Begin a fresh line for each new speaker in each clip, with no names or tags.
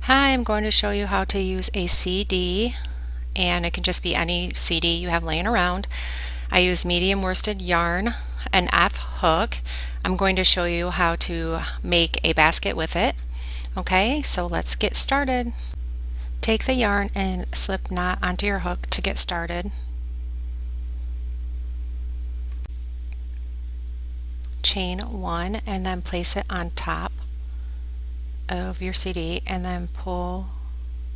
Hi, I'm going to show you how to use a CD, and it can just be any CD you have laying around. I use medium worsted yarn, an F hook. I'm going to show you how to make a basket with it. Okay, so let's get started. Take the yarn and slip knot onto your hook to get started. Chain one and then place it on top of your CD and then pull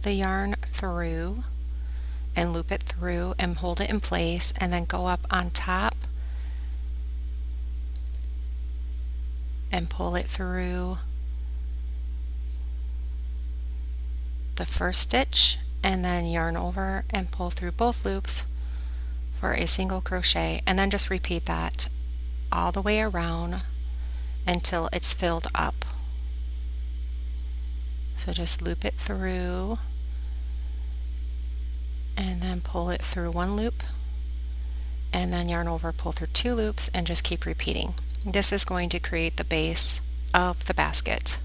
the yarn through and loop it through and hold it in place, and then go up on top and pull it through the first stitch, and then yarn over and pull through both loops for a single crochet, and then just repeat that all the way around until it's filled up. So just loop it through and then pull it through one loop, and then yarn over, pull through two loops, and just keep repeating. This is going to create the base of the basket.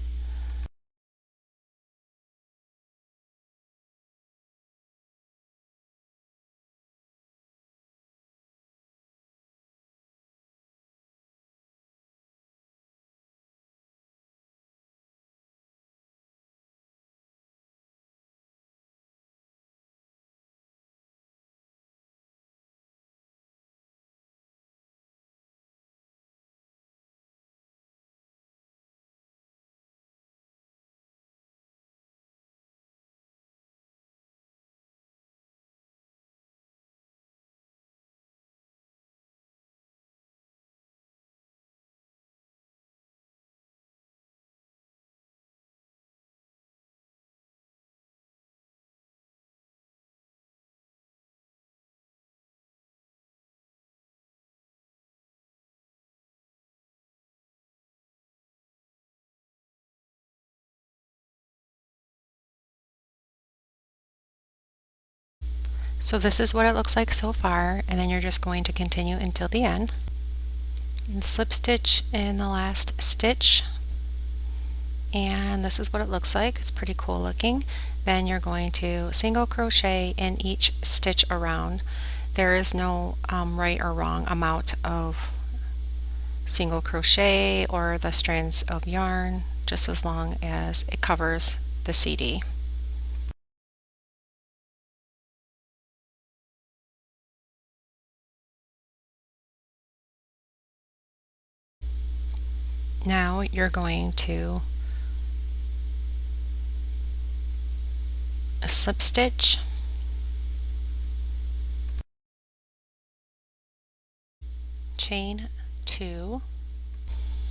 So this is what it looks like so far, and then you're just going to continue until the end. And slip stitch in the last stitch, and this is what it looks like. It's pretty cool looking. Then you're going to single crochet in each stitch around. There is no right or wrong amount of single crochet or the strands of yarn, just as long as it covers the CD. Now you're going to slip stitch, chain two,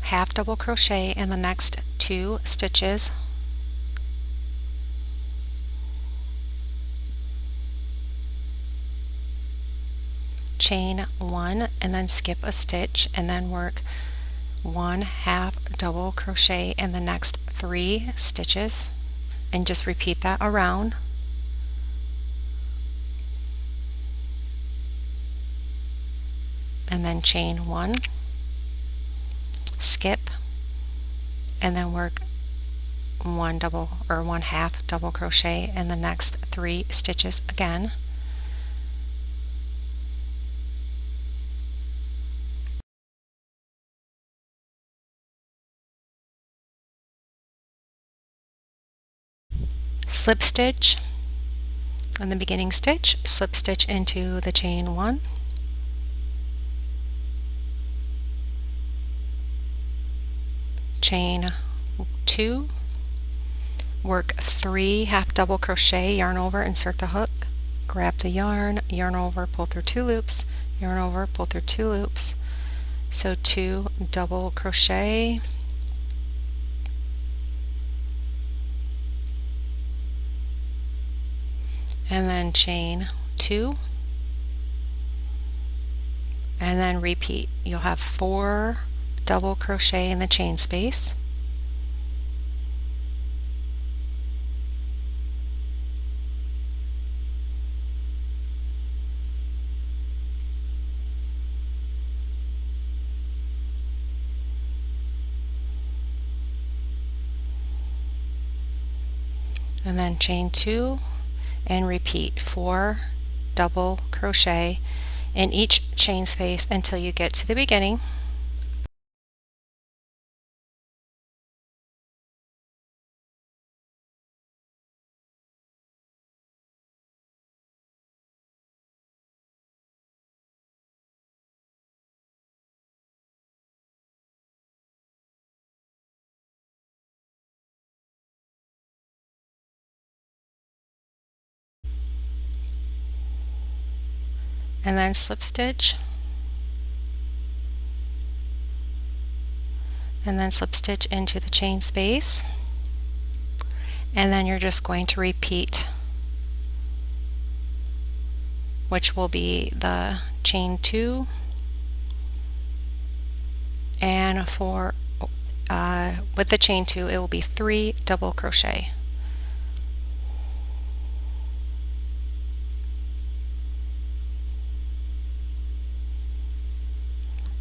half double crochet in the next two stitches, chain one and then skip a stitch, and then work one half double crochet in the next three stitches, and just repeat that around. And then chain one, skip, and then work one double or one half double crochet in the next three stitches again. Slip stitch in the beginning stitch, slip stitch into the chain one, chain two, work three half double crochet, yarn over, insert the hook, grab the yarn, yarn over, pull through two loops, yarn over, pull through two loops, so two double crochet, and then chain two, and then repeat. You'll have four double crochet in the chain space, and then chain 2 and repeat 4 double crochet in each chain space until you get to the beginning. And then slip stitch, and then slip stitch into the chain space, and then you're just going to repeat, which will be the chain 2 and for with the chain 2 it will be 3 double crochet.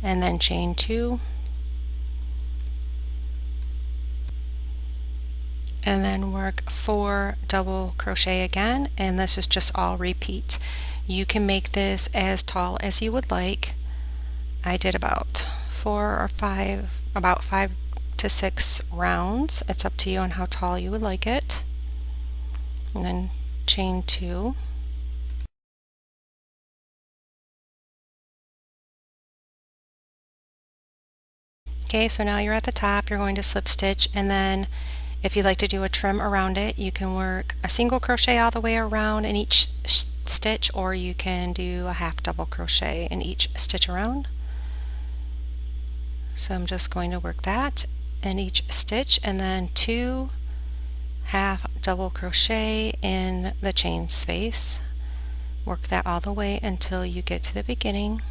And then chain 2, and then work 4 double crochet again, and this is just all repeat. You can make this as tall as you would like. I did about 5 to 6 rounds. It's up to you on how tall you would like it. And then chain 2. Okay, so now you're at the top, you're going to slip stitch, and then if you'd like to do a trim around it, you can work a single crochet all the way around in each stitch, or you can do a half double crochet in each stitch around. So I'm just going to work that in each stitch, and then 2 half double crochet in the chain space. Work that all the way until you get to the beginning.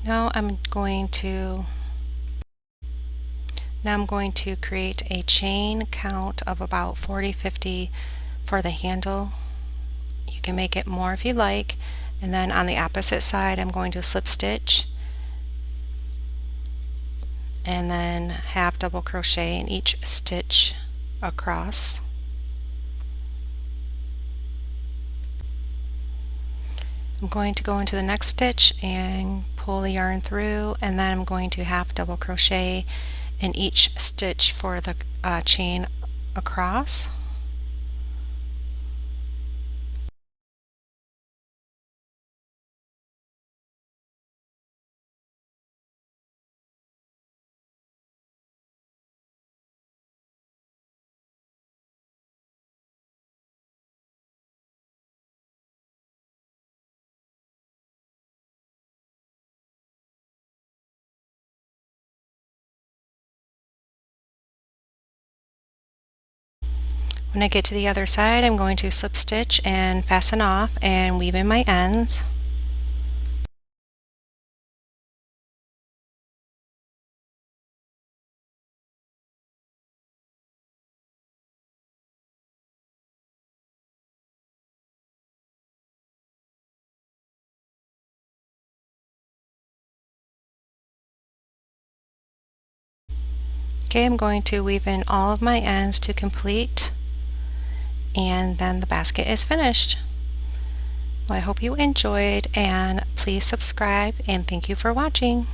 Now I'm going to create a chain count of about 40-50 for the handle. You can make it more if you like, and then on the opposite side I'm going to slip stitch and then half double crochet in each stitch across. I'm going to go into the next stitch and pull the yarn through, and then I'm going to half double crochet in each stitch for the chain across. When I get to the other side, I'm going to slip stitch and fasten off and weave in my ends. Okay, I'm going to weave in all of my ends to complete, and then the basket is finished. Well, I hope you enjoyed, and please subscribe, and thank you for watching.